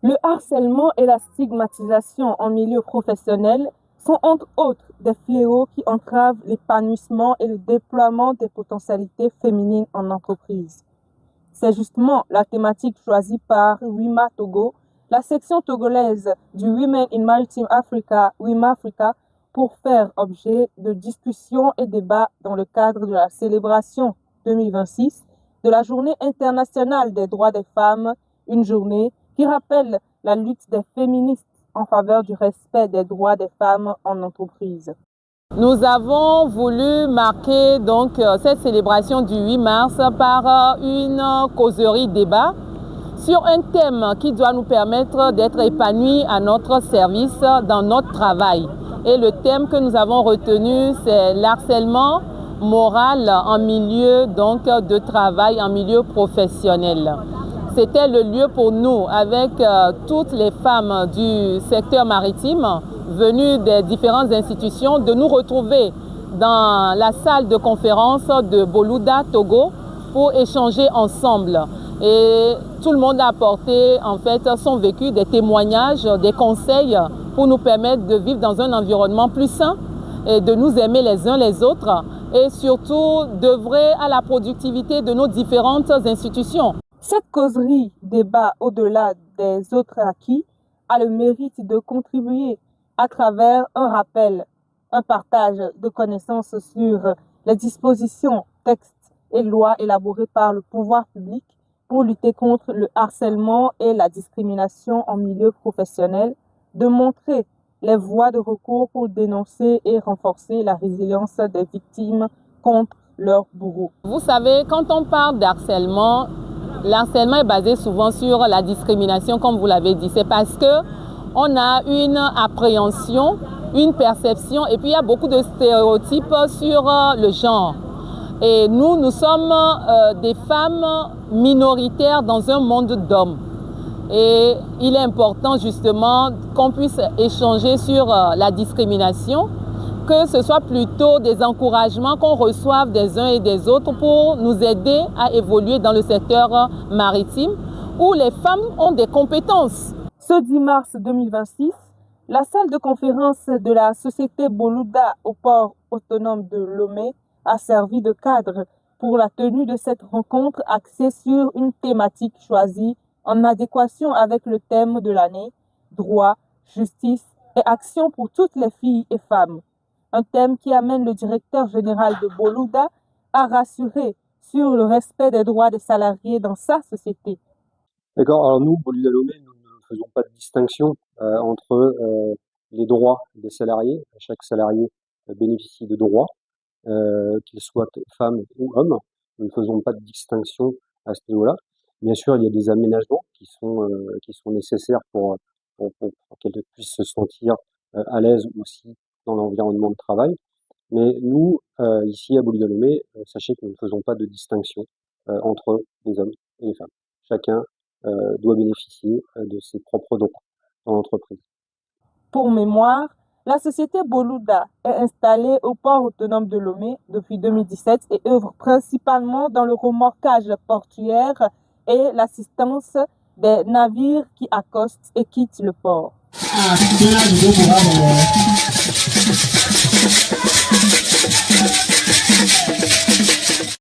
Le harcèlement et la stigmatisation en milieu professionnel sont entre autres des fléaux qui entravent l'épanouissement et le déploiement des potentialités féminines en entreprise. C'est justement la thématique choisie par WIMA Togo, la section togolaise du Women in Maritime Africa, WIMA Africa, pour faire objet de discussions et débats dans le cadre de la célébration 2026 de la Journée internationale des droits des femmes, une journée qui rappelle la lutte des féministes en faveur du respect des droits des femmes en entreprise. Nous avons voulu marquer cette célébration du 8 mars par une causerie débat sur un thème qui doit nous permettre d'être épanouis à notre service dans notre travail. Et le thème que nous avons retenu, c'est l'harcèlement moral en milieu de travail, en milieu professionnel. C'était le lieu pour nous, avec toutes les femmes du secteur maritime venues des différentes institutions, de nous retrouver dans la salle de conférence de Boluda, Togo, pour échanger ensemble. Et tout le monde a apporté en fait son vécu, des témoignages, des conseils pour nous permettre de vivre dans un environnement plus sain et de nous aimer les uns les autres et surtout d'œuvrer à la productivité de nos différentes institutions. Cette causerie débat au-delà des autres acquis a le mérite de contribuer à travers un rappel, un partage de connaissances sur les dispositions, textes et lois élaborées par le pouvoir public pour lutter contre le harcèlement et la discrimination en milieu professionnel, de montrer les voies de recours pour dénoncer et renforcer la résilience des victimes contre leurs bourreaux. Vous savez, quand on parle d'harcèlement, l'harcèlement est basé souvent sur la discrimination, comme vous l'avez dit. C'est parce qu'on a une appréhension, une perception, et puis il y a beaucoup de stéréotypes sur le genre. Et nous sommes des femmes minoritaires dans un monde d'hommes. Et il est important justement qu'on puisse échanger sur la discrimination, que ce soit plutôt des encouragements qu'on reçoive des uns et des autres pour nous aider à évoluer dans le secteur maritime où les femmes ont des compétences. Ce 10 mars 2026, la salle de conférence de la société Boluda au port autonome de Lomé a servi de cadre pour la tenue de cette rencontre axée sur une thématique choisie en adéquation avec le thème de l'année, droit, justice et action pour toutes les filles et femmes. Un thème qui amène le directeur général de Boluda à rassurer sur le respect des droits des salariés dans sa société. D'accord, alors nous, Boluda Lomé, nous ne faisons pas de distinction entre les droits des salariés. Chaque salarié bénéficie de droits, qu'il soit femme ou homme. Nous ne faisons pas de distinction à ce niveau-là. Bien sûr, il y a des aménagements qui sont nécessaires pour qu'elles puissent se sentir à l'aise aussi dans l'environnement de travail. Mais nous, ici à Boluda Lomé, sachez que nous ne faisons pas de distinction entre les hommes et les femmes. Chacun doit bénéficier de ses propres droits dans l'entreprise. Pour mémoire, la société Boluda est installée au port autonome de Lomé depuis 2017 et œuvre principalement dans le remorquage portuaire et l'assistance des navires qui accostent et quittent le port.